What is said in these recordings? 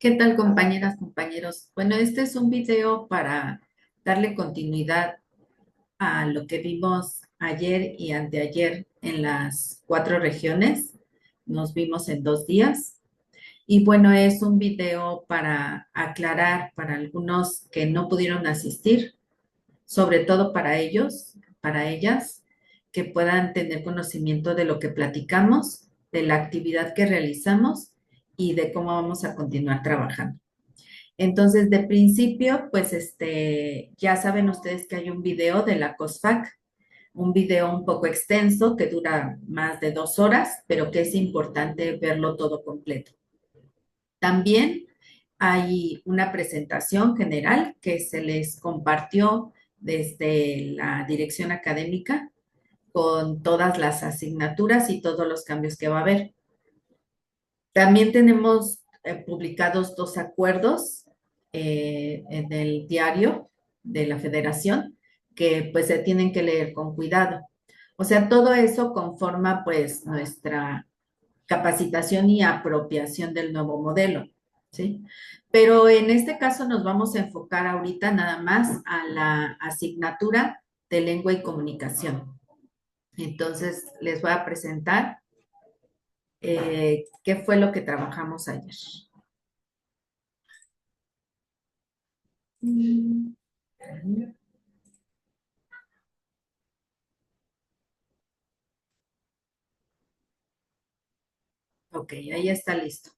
¿Qué tal, compañeras, compañeros? Bueno, este es un video para darle continuidad a lo que vimos ayer y anteayer en las 4 regiones. Nos vimos en 2 días. Y bueno, es un video para aclarar para algunos que no pudieron asistir, sobre todo para ellos, para ellas, que puedan tener conocimiento de lo que platicamos, de la actividad que realizamos y de cómo vamos a continuar trabajando. Entonces, de principio, pues ya saben ustedes que hay un video de la COSFAC, un video un poco extenso que dura más de 2 horas, pero que es importante verlo todo completo. También hay una presentación general que se les compartió desde la dirección académica con todas las asignaturas y todos los cambios que va a haber. También tenemos publicados 2 acuerdos en el diario de la Federación que pues se tienen que leer con cuidado. O sea, todo eso conforma pues nuestra capacitación y apropiación del nuevo modelo, ¿sí? Pero en este caso nos vamos a enfocar ahorita nada más a la asignatura de lengua y comunicación. Entonces, les voy a presentar qué fue lo que trabajamos ayer. Ok, ahí está listo.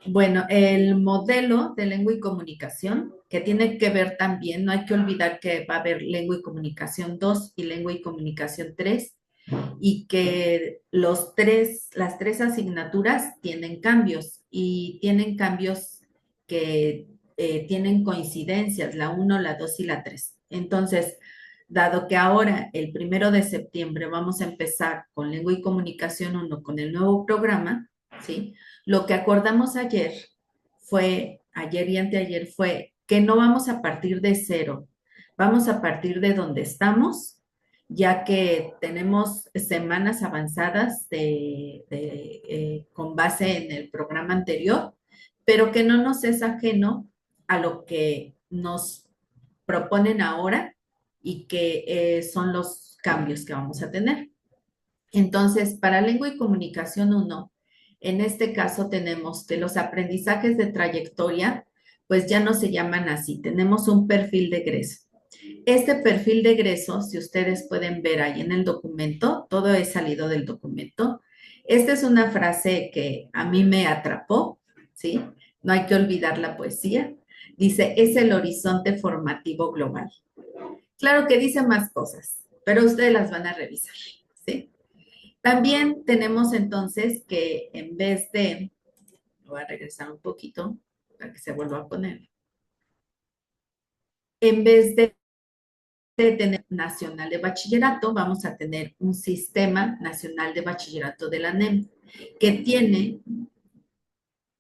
Bueno, el modelo de lengua y comunicación, que tiene que ver también, no hay que olvidar que va a haber lengua y comunicación 2 y lengua y comunicación 3, y que las tres asignaturas tienen cambios y tienen cambios que tienen coincidencias, la uno, la 2 y la 3. Entonces, dado que ahora, el 1 de septiembre, vamos a empezar con lengua y comunicación uno con el nuevo programa, ¿sí? Lo que acordamos ayer y anteayer, fue que no vamos a partir de cero, vamos a partir de donde estamos, ya que tenemos semanas avanzadas con base en el programa anterior, pero que no nos es ajeno a lo que nos proponen ahora y que son los cambios que vamos a tener. Entonces, para lengua y comunicación uno, en este caso tenemos que los aprendizajes de trayectoria, pues ya no se llaman así, tenemos un perfil de egreso. Este perfil de egreso, si ustedes pueden ver ahí en el documento, todo es salido del documento. Esta es una frase que a mí me atrapó, ¿sí? No hay que olvidar la poesía. Dice, es el horizonte formativo global. Claro que dice más cosas, pero ustedes las van a revisar, ¿sí? También tenemos entonces que en vez de, voy a regresar un poquito para que se vuelva a poner, en vez de tener nacional de bachillerato, vamos a tener un sistema nacional de bachillerato de la NEM, que tiene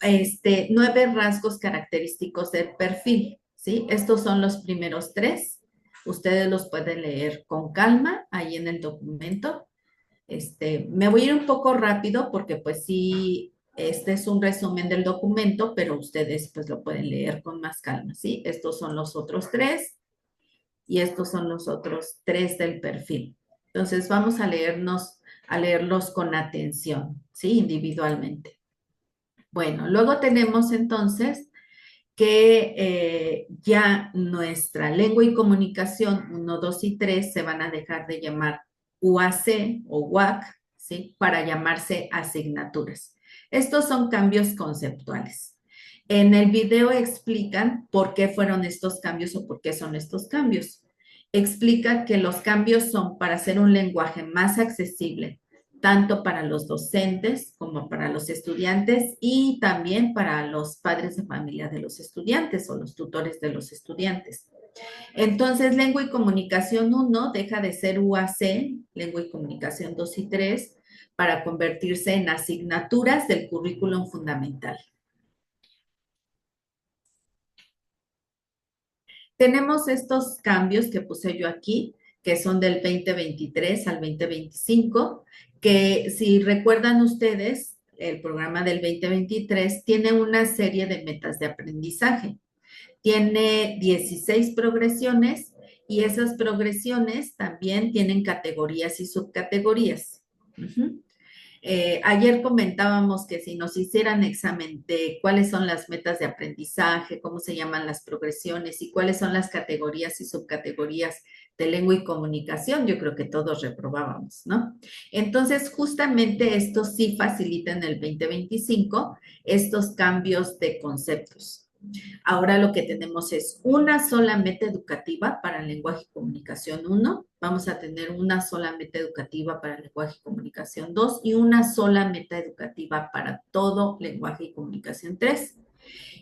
9 rasgos característicos del perfil, ¿sí? Estos son los primeros 3. Ustedes los pueden leer con calma ahí en el documento. Me voy a ir un poco rápido porque pues sí, este es un resumen del documento, pero ustedes pues lo pueden leer con más calma, ¿sí? Estos son los otros 3 y estos son los otros 3 del perfil. Entonces vamos a leerlos con atención, ¿sí? Individualmente. Bueno, luego tenemos entonces que ya nuestra lengua y comunicación uno, 2 y 3 se van a dejar de llamar UAC o UAC, ¿sí? Para llamarse asignaturas. Estos son cambios conceptuales. En el video explican por qué fueron estos cambios o por qué son estos cambios. Explica que los cambios son para hacer un lenguaje más accesible, tanto para los docentes como para los estudiantes y también para los padres de familia de los estudiantes o los tutores de los estudiantes. Entonces, lengua y comunicación uno deja de ser UAC, lengua y comunicación 2 y 3, para convertirse en asignaturas del currículum fundamental. Tenemos estos cambios que puse yo aquí, que son del 2023 al 2025, que si recuerdan ustedes, el programa del 2023, tiene una serie de metas de aprendizaje. Tiene 16 progresiones y esas progresiones también tienen categorías y subcategorías. Uh-huh. Ayer comentábamos que si nos hicieran examen de cuáles son las metas de aprendizaje, cómo se llaman las progresiones y cuáles son las categorías y subcategorías de lengua y comunicación, yo creo que todos reprobábamos, ¿no? Entonces, justamente esto sí facilita en el 2025 estos cambios de conceptos. Ahora lo que tenemos es una sola meta educativa para lenguaje y comunicación 1, vamos a tener una sola meta educativa para lenguaje y comunicación 2 y una sola meta educativa para todo lenguaje y comunicación 3.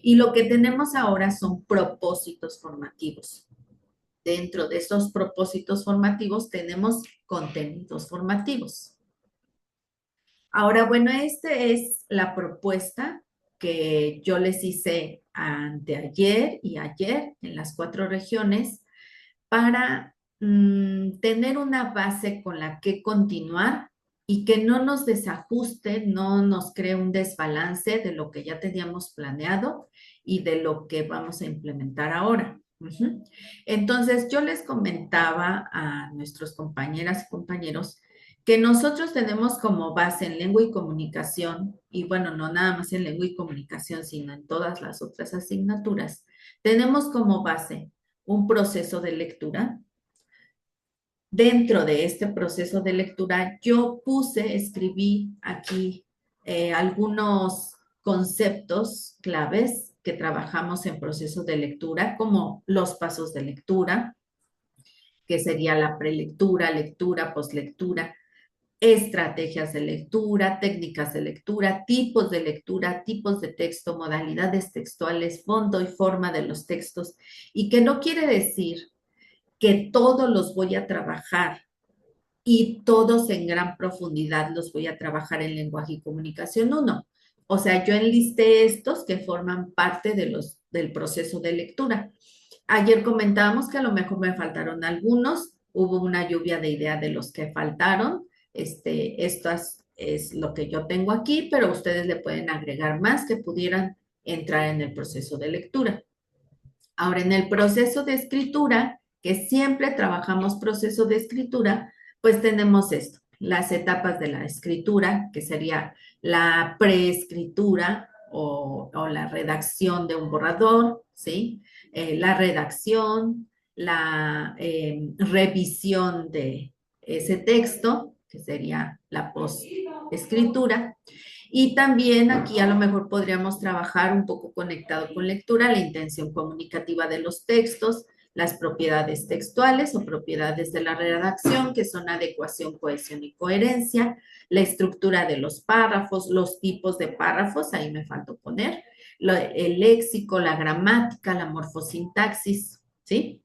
Y lo que tenemos ahora son propósitos formativos. Dentro de esos propósitos formativos tenemos contenidos formativos. Ahora, bueno, esta es la propuesta que yo les hice anteayer y ayer en las 4 regiones para tener una base con la que continuar y que no nos desajuste, no nos cree un desbalance de lo que ya teníamos planeado y de lo que vamos a implementar ahora. Uh-huh. Entonces, yo les comentaba a nuestros compañeras y compañeros que nosotros tenemos como base en lengua y comunicación, y bueno, no nada más en lengua y comunicación, sino en todas las otras asignaturas, tenemos como base un proceso de lectura. Dentro de este proceso de lectura, yo escribí aquí algunos conceptos claves que trabajamos en proceso de lectura, como los pasos de lectura, que sería la prelectura, lectura, postlectura, estrategias de lectura, técnicas de lectura, tipos de texto, modalidades textuales, fondo y forma de los textos, y que no quiere decir que todos los voy a trabajar y todos en gran profundidad los voy a trabajar en lenguaje y comunicación 1. O sea, yo enlisté estos que forman parte del proceso de lectura. Ayer comentábamos que a lo mejor me faltaron algunos, hubo una lluvia de ideas de los que faltaron. Esto es lo que yo tengo aquí, pero ustedes le pueden agregar más que pudieran entrar en el proceso de lectura. Ahora, en el proceso de escritura, que siempre trabajamos proceso de escritura, pues tenemos esto, las etapas de la escritura, que sería la preescritura o la redacción de un borrador, ¿sí? La redacción, la revisión de ese texto, que sería la posescritura. Y también aquí a lo mejor podríamos trabajar un poco conectado con lectura, la intención comunicativa de los textos, las propiedades textuales o propiedades de la redacción, que son adecuación, cohesión y coherencia, la estructura de los párrafos, los tipos de párrafos, ahí me faltó poner, el léxico, la gramática, la morfosintaxis, ¿sí?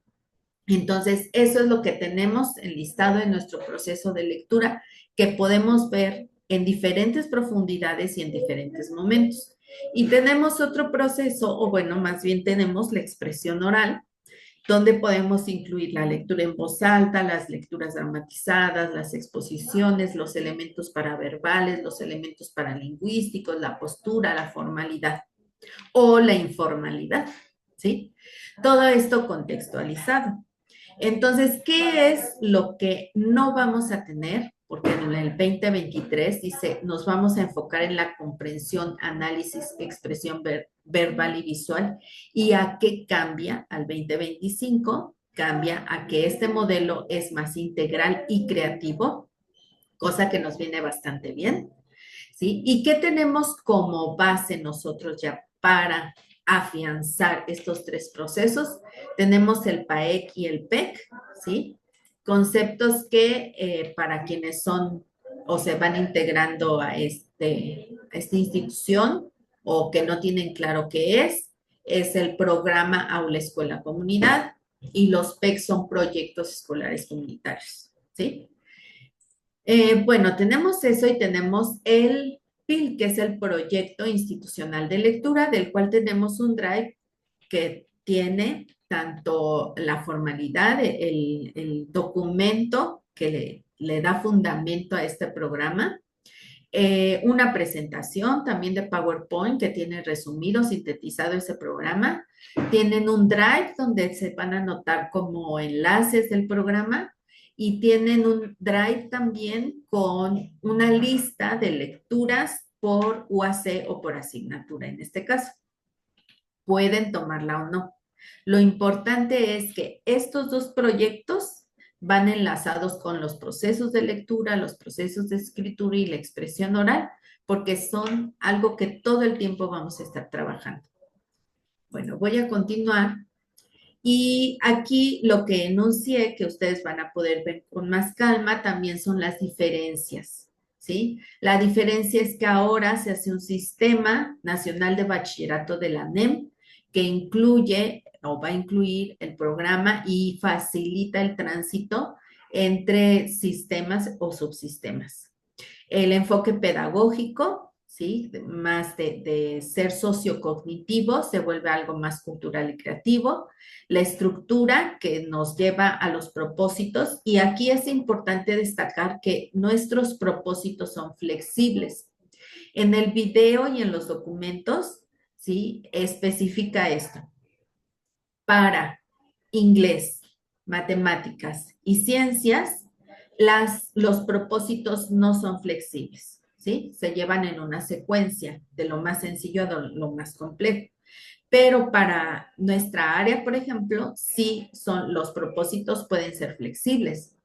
Entonces, eso es lo que tenemos enlistado en nuestro proceso de lectura, que podemos ver en diferentes profundidades y en diferentes momentos. Y tenemos otro proceso, o bueno, más bien tenemos la expresión oral, donde podemos incluir la lectura en voz alta, las lecturas dramatizadas, las exposiciones, los elementos paraverbales, los elementos paralingüísticos, la postura, la formalidad o la informalidad, ¿sí? Todo esto contextualizado. Entonces, ¿qué es lo que no vamos a tener? Porque en el 2023 dice, nos vamos a enfocar en la comprensión, análisis, expresión verbal y visual. ¿Y a qué cambia al 2025? Cambia a que este modelo es más integral y creativo, cosa que nos viene bastante bien, ¿sí? ¿Y qué tenemos como base nosotros ya para afianzar estos 3 procesos? Tenemos el PAEC y el PEC, ¿sí? Conceptos que para quienes son o se van integrando a esta institución o que no tienen claro qué es el programa Aula Escuela Comunidad y los PEC son proyectos escolares comunitarios, ¿sí? Bueno, tenemos eso y tenemos el PIL, que es el Proyecto Institucional de Lectura, del cual tenemos un drive que tiene tanto la formalidad, el documento que le da fundamento a este programa, una presentación también de PowerPoint que tiene resumido, sintetizado ese programa. Tienen un Drive donde se van a anotar como enlaces del programa y tienen un Drive también con una lista de lecturas por UAC o por asignatura en este caso. Pueden tomarla o no. Lo importante es que estos dos proyectos van enlazados con los procesos de lectura, los procesos de escritura y la expresión oral, porque son algo que todo el tiempo vamos a estar trabajando. Bueno, voy a continuar. Y aquí lo que enuncié, que ustedes van a poder ver con más calma, también son las diferencias, ¿sí? La diferencia es que ahora se hace un sistema nacional de bachillerato de la NEM que incluye o va a incluir el programa y facilita el tránsito entre sistemas o subsistemas. El enfoque pedagógico, ¿sí? Más de ser sociocognitivo, se vuelve algo más cultural y creativo. La estructura que nos lleva a los propósitos, y aquí es importante destacar que nuestros propósitos son flexibles. En el video y en los documentos, ¿sí? Especifica esto. Para inglés, matemáticas y ciencias, los propósitos no son flexibles, ¿sí? Se llevan en una secuencia de lo más sencillo a lo más complejo. Pero para nuestra área, por ejemplo, sí son los propósitos pueden ser flexibles.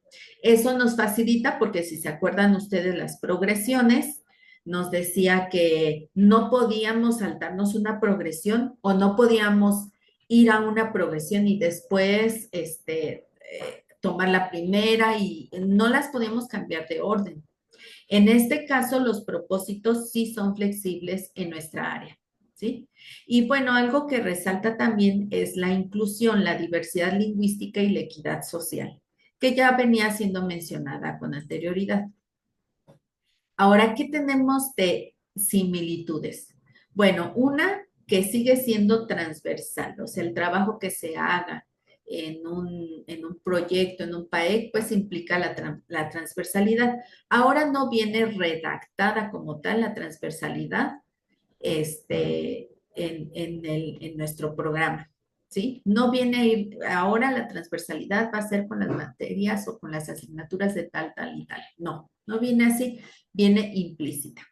Eso nos facilita porque si se acuerdan ustedes las progresiones, nos decía que no podíamos saltarnos una progresión o no podíamos ir a una progresión y después tomar la primera y no las podíamos cambiar de orden. En este caso, los propósitos sí son flexibles en nuestra área, ¿sí? Y bueno, algo que resalta también es la inclusión, la diversidad lingüística y la equidad social, que ya venía siendo mencionada con anterioridad. Ahora, ¿qué tenemos de similitudes? Bueno, una que sigue siendo transversal, o sea, el trabajo que se haga en un proyecto, en un PAEC, pues implica la transversalidad. Ahora no viene redactada como tal la transversalidad en nuestro programa, ¿sí? No viene a ir, ahora la transversalidad va a ser con las materias o con las asignaturas de tal, tal y tal. No, no viene así, viene implícita.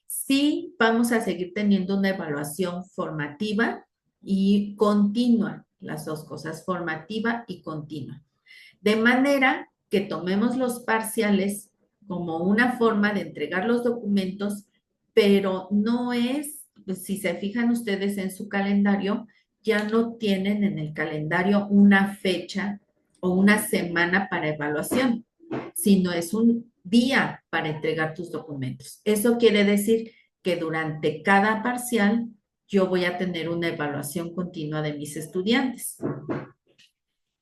Sí, vamos a seguir teniendo una evaluación formativa y continua, las dos cosas, formativa y continua. De manera que tomemos los parciales como una forma de entregar los documentos, pero no es, si se fijan ustedes en su calendario, ya no tienen en el calendario una fecha o una semana para evaluación, sino es un día para entregar tus documentos. Eso quiere decir que durante cada parcial yo voy a tener una evaluación continua de mis estudiantes.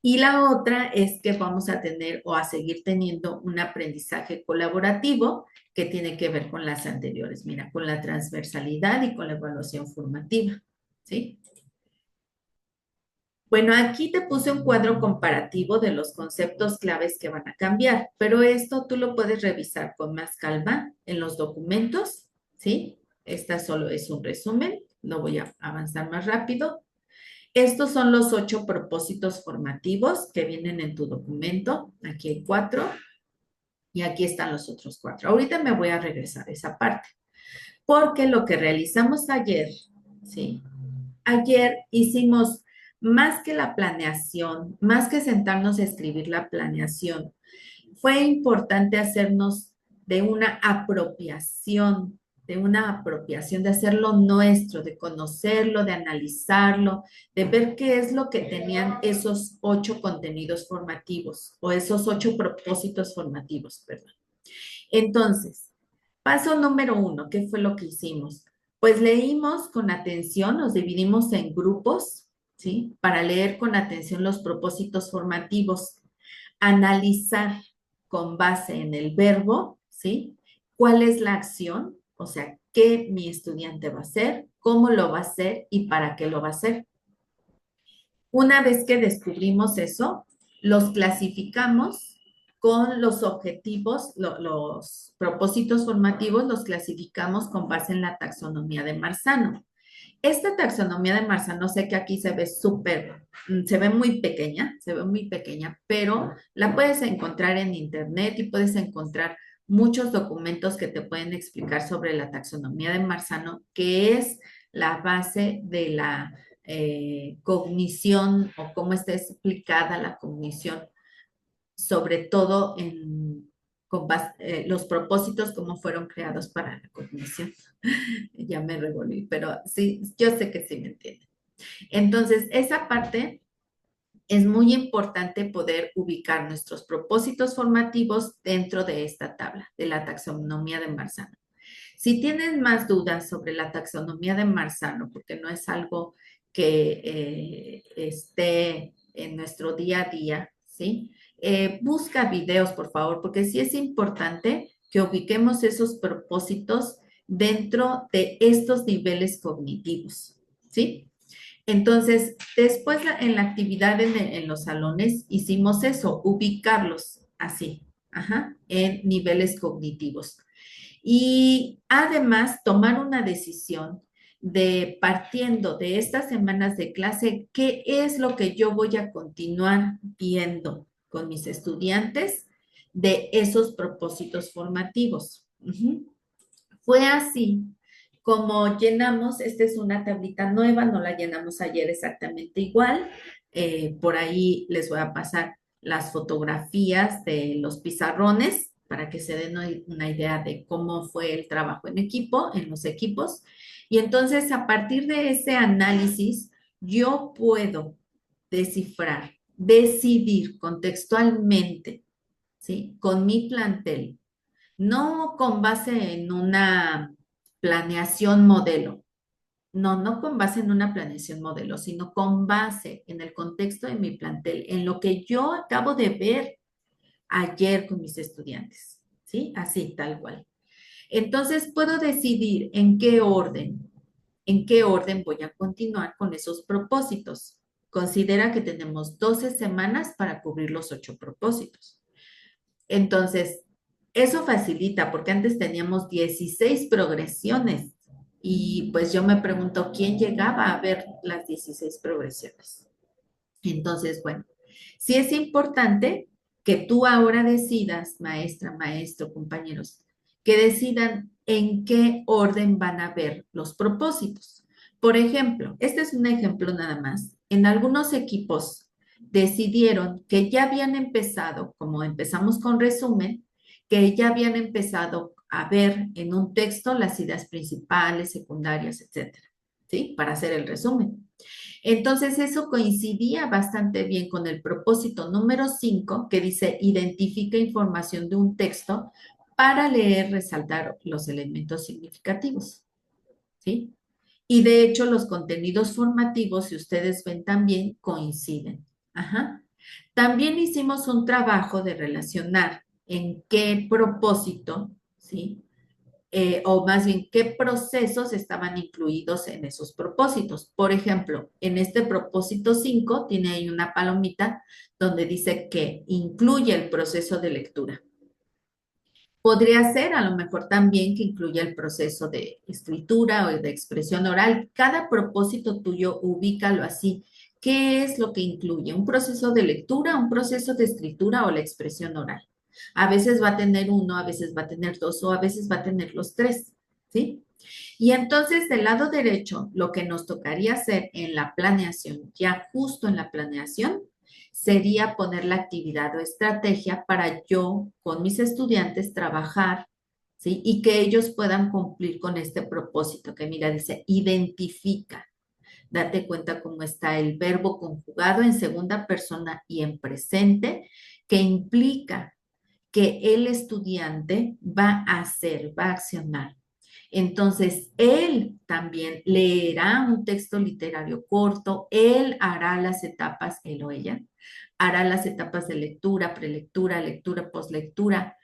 Y la otra es que vamos a tener o a seguir teniendo un aprendizaje colaborativo que tiene que ver con las anteriores, mira, con la transversalidad y con la evaluación formativa, ¿sí? Bueno, aquí te puse un cuadro comparativo de los conceptos claves que van a cambiar, pero esto tú lo puedes revisar con más calma en los documentos, ¿sí? Esta solo es un resumen, no voy a avanzar más rápido. Estos son los 8 propósitos formativos que vienen en tu documento. Aquí hay 4 y aquí están los otros 4. Ahorita me voy a regresar a esa parte, porque lo que realizamos ayer, ¿sí? Ayer hicimos más que la planeación, más que sentarnos a escribir la planeación, fue importante hacernos de una apropiación, de hacerlo nuestro, de conocerlo, de analizarlo, de ver qué es lo que tenían esos 8 contenidos formativos o esos 8 propósitos formativos, perdón. Entonces, paso número 1, ¿qué fue lo que hicimos? Pues leímos con atención, nos dividimos en grupos, ¿sí? Para leer con atención los propósitos formativos, analizar con base en el verbo, ¿sí? ¿Cuál es la acción? O sea, ¿qué mi estudiante va a hacer? ¿Cómo lo va a hacer? ¿Y para qué lo va a hacer? Una vez que descubrimos eso, los clasificamos con los objetivos, los propósitos formativos los clasificamos con base en la taxonomía de Marzano. Esta taxonomía de Marzano, sé que aquí se ve se ve muy pequeña, pero la puedes encontrar en internet y puedes encontrar muchos documentos que te pueden explicar sobre la taxonomía de Marzano, que es la base de la cognición o cómo está explicada la cognición, sobre todo los propósitos, cómo fueron creados para la cognición. Ya me revolví, pero sí, yo sé que sí me entienden. Entonces, esa parte es muy importante poder ubicar nuestros propósitos formativos dentro de esta tabla, de la taxonomía de Marzano. Si tienen más dudas sobre la taxonomía de Marzano, porque no es algo que esté en nuestro día a día, ¿sí? Busca videos, por favor, porque sí es importante que ubiquemos esos propósitos dentro de estos niveles cognitivos, ¿sí? Entonces, después en la actividad en los salones hicimos eso, ubicarlos así, ajá, en niveles cognitivos. Y además tomar una decisión de partiendo de estas semanas de clase, qué es lo que yo voy a continuar viendo con mis estudiantes de esos propósitos formativos. Ujú. Fue así como llenamos, esta es una tablita nueva, no la llenamos ayer exactamente igual. Por ahí les voy a pasar las fotografías de los pizarrones para que se den una idea de cómo fue el trabajo en equipo, en los equipos. Y entonces, a partir de ese análisis, yo puedo descifrar, decidir contextualmente, ¿sí? Con mi plantel, no con base en una planeación modelo. No, no con base en una planeación modelo, sino con base en el contexto de mi plantel, en lo que yo acabo de ver ayer con mis estudiantes, ¿sí? Así, tal cual. Entonces puedo decidir en qué orden voy a continuar con esos propósitos. Considera que tenemos 12 semanas para cubrir los 8 propósitos. Entonces, eso facilita, porque antes teníamos 16 progresiones y pues yo me pregunto, ¿quién llegaba a ver las 16 progresiones? Entonces, bueno, sí es importante que tú ahora decidas, maestra, maestro, compañeros, que decidan en qué orden van a ver los propósitos. Por ejemplo, este es un ejemplo nada más. En algunos equipos decidieron que ya habían empezado, como empezamos con resumen, que ya habían empezado a ver en un texto las ideas principales, secundarias, etcétera, ¿sí? Para hacer el resumen. Entonces, eso coincidía bastante bien con el propósito número 5, que dice identifica información de un texto para leer, resaltar los elementos significativos, ¿sí? Y de hecho, los contenidos formativos, si ustedes ven también, coinciden. Ajá. También hicimos un trabajo de relacionar en qué propósito, ¿sí? O más bien qué procesos estaban incluidos en esos propósitos. Por ejemplo, en este propósito 5 tiene ahí una palomita donde dice que incluye el proceso de lectura. Podría ser a lo mejor también que incluya el proceso de escritura o de expresión oral. Cada propósito tuyo, ubícalo así. ¿Qué es lo que incluye? ¿Un proceso de lectura, un proceso de escritura o la expresión oral? A veces va a tener uno, a veces va a tener dos o a veces va a tener los tres, ¿sí? Y entonces del lado derecho, lo que nos tocaría hacer en la planeación, ya justo en la planeación, sería poner la actividad o estrategia para yo con mis estudiantes trabajar, ¿sí? Y que ellos puedan cumplir con este propósito que mira, dice, identifica. Date cuenta cómo está el verbo conjugado en segunda persona y en presente, que implica que el estudiante va a hacer, va a accionar. Entonces, él también leerá un texto literario corto, él hará las etapas, él o ella, hará las etapas de lectura, prelectura, lectura, poslectura,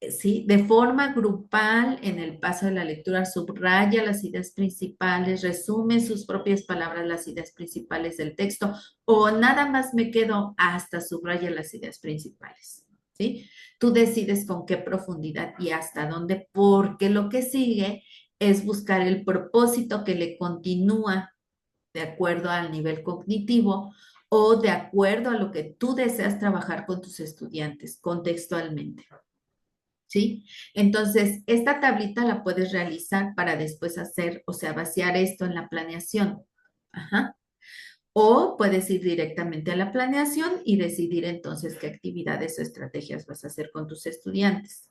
¿sí? De forma grupal, en el paso de la lectura, subraya las ideas principales, resume en sus propias palabras las ideas principales del texto, o nada más me quedo hasta subraya las ideas principales. ¿sí? Tú decides con qué profundidad y hasta dónde, porque lo que sigue es buscar el propósito que le continúa de acuerdo al nivel cognitivo o de acuerdo a lo que tú deseas trabajar con tus estudiantes contextualmente. ¿Sí? Entonces, esta tablita la puedes realizar para después hacer, o sea, vaciar esto en la planeación. Ajá. O puedes ir directamente a la planeación y decidir entonces qué actividades o estrategias vas a hacer con tus estudiantes.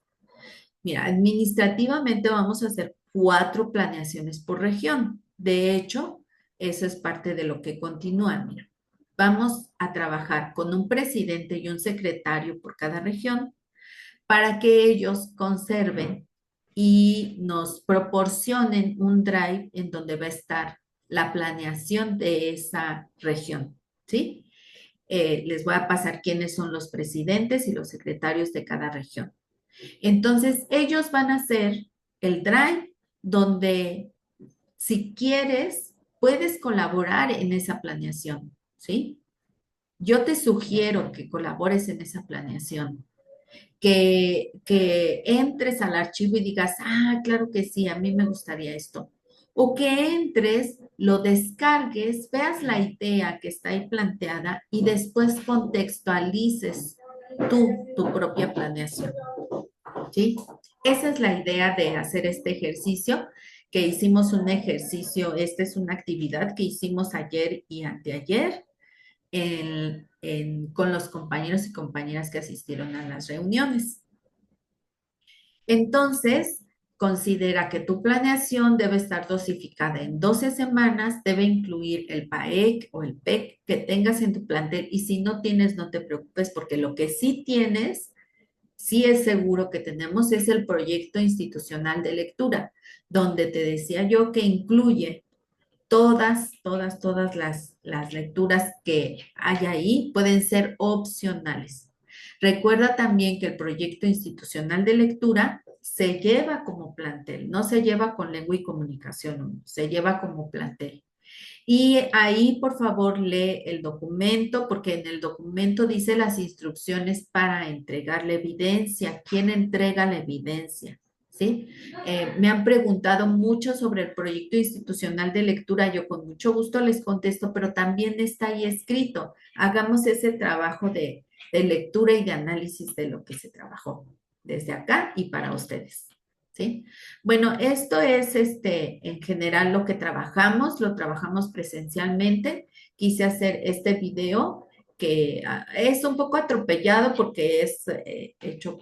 Mira, administrativamente vamos a hacer 4 planeaciones por región. De hecho, eso es parte de lo que continúa. Mira, vamos a trabajar con un presidente y un secretario por cada región para que ellos conserven y nos proporcionen un drive en donde va a estar la planeación de esa región, ¿sí? Les voy a pasar quiénes son los presidentes y los secretarios de cada región. Entonces, ellos van a hacer el drive donde, si quieres, puedes colaborar en esa planeación, ¿sí? Yo te sugiero que colabores en esa planeación, que entres al archivo y digas, ah, claro que sí, a mí me gustaría esto. O que entres, lo descargues, veas la idea que está ahí planteada y después contextualices tu propia planeación. ¿Sí? Esa es la idea de hacer este ejercicio, que hicimos un ejercicio, esta es una actividad que hicimos ayer y anteayer con los compañeros y compañeras que asistieron a las reuniones. Entonces, considera que tu planeación debe estar dosificada en 12 semanas, debe incluir el PAEC o el PEC que tengas en tu plantel y si no tienes, no te preocupes porque lo que sí tienes, sí es seguro que tenemos, es el proyecto institucional de lectura, donde te decía yo que incluye todas las lecturas que hay ahí pueden ser opcionales. Recuerda también que el proyecto institucional de lectura se lleva como plantel, no se lleva con lengua y comunicación, se lleva como plantel. Y ahí, por favor, lee el documento, porque en el documento dice las instrucciones para entregar la evidencia. ¿Quién entrega la evidencia? ¿Sí? Me han preguntado mucho sobre el proyecto institucional de lectura. Yo con mucho gusto les contesto, pero también está ahí escrito. Hagamos ese trabajo de lectura y de análisis de lo que se trabajó desde acá y para ustedes. ¿Sí? Bueno, esto es en general lo que trabajamos, lo trabajamos presencialmente. Quise hacer este video que es un poco atropellado porque es hecho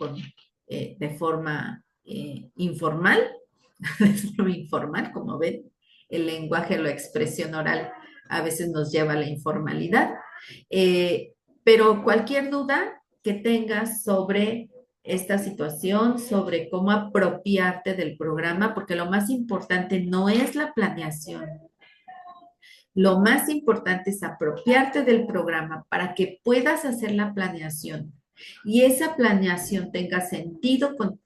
de forma informal, de forma informal, como ven, el lenguaje, la expresión oral a veces nos lleva a la informalidad. Pero cualquier duda que tengas sobre esta situación, sobre cómo apropiarte del programa, porque lo más importante no es la planeación, lo más importante es apropiarte del programa para que puedas hacer la planeación y esa planeación tenga sentido con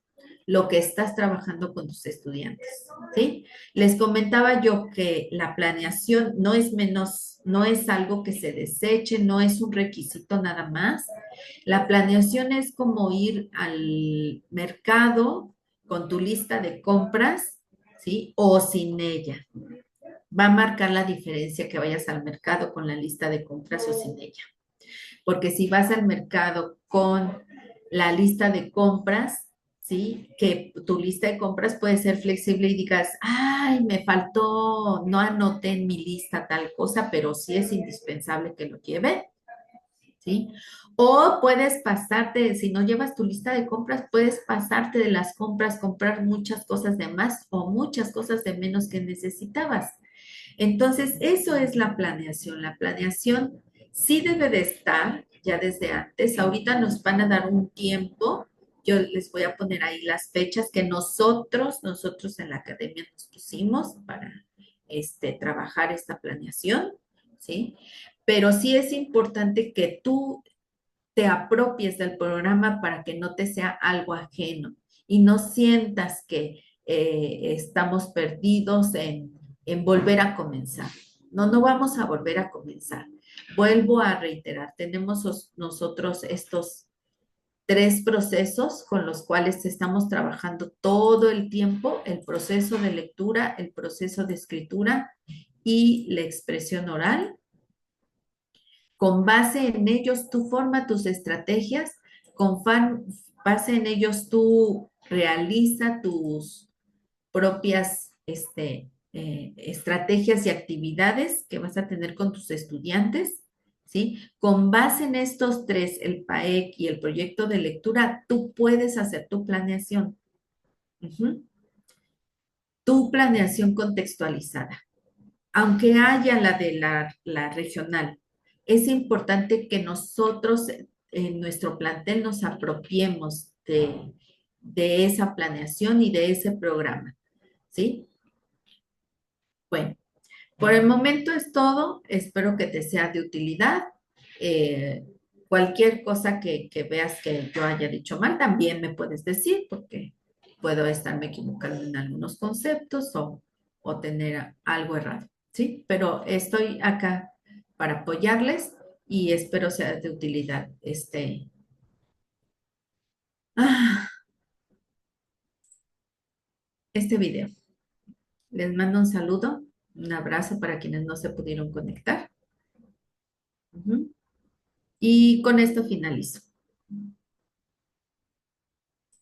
lo que estás trabajando con tus estudiantes, ¿sí? Les comentaba yo que la planeación no es menos, no es algo que se deseche, no es un requisito nada más. La planeación es como ir al mercado con tu lista de compras, ¿sí? O sin ella. Va a marcar la diferencia que vayas al mercado con la lista de compras o sin ella. Porque si vas al mercado con la lista de compras, ¿sí? Que tu lista de compras puede ser flexible y digas, ay, me faltó, no anoté en mi lista tal cosa, pero sí es indispensable que lo lleve, ¿sí? O puedes pasarte, si no llevas tu lista de compras, puedes pasarte de las compras, comprar muchas cosas de más o muchas cosas de menos que necesitabas. Entonces, eso es la planeación. La planeación sí debe de estar ya desde antes. Ahorita nos van a dar un tiempo. Yo les voy a poner ahí las fechas que nosotros en la academia nos pusimos para trabajar esta planeación, ¿sí? Pero sí es importante que tú te apropies del programa para que no te sea algo ajeno y no sientas que estamos perdidos en volver a comenzar. No, no vamos a volver a comenzar. Vuelvo a reiterar, tenemos nosotros estos tres procesos con los cuales estamos trabajando todo el tiempo: el proceso de lectura, el proceso de escritura y la expresión oral. Con base en ellos, tú forma tus estrategias, con base en ellos, tú realiza tus propias estrategias y actividades que vas a tener con tus estudiantes, ¿sí? Con base en estos tres, el PAEC y el proyecto de lectura, tú puedes hacer tu planeación. Ujú. Tu planeación contextualizada. Aunque haya la de la regional, es importante que nosotros en nuestro plantel nos apropiemos de esa planeación y de ese programa, ¿sí? Bueno, por el momento es todo. Espero que te sea de utilidad. Eh, Cualquier cosa que veas que yo haya dicho mal, también me puedes decir, porque puedo estarme equivocando en algunos conceptos o tener algo errado, ¿sí? Pero estoy acá para apoyarles y espero sea de utilidad ah, este video. Les mando un saludo, un abrazo para quienes no se pudieron conectar. Ujú. Y con esto finalizo.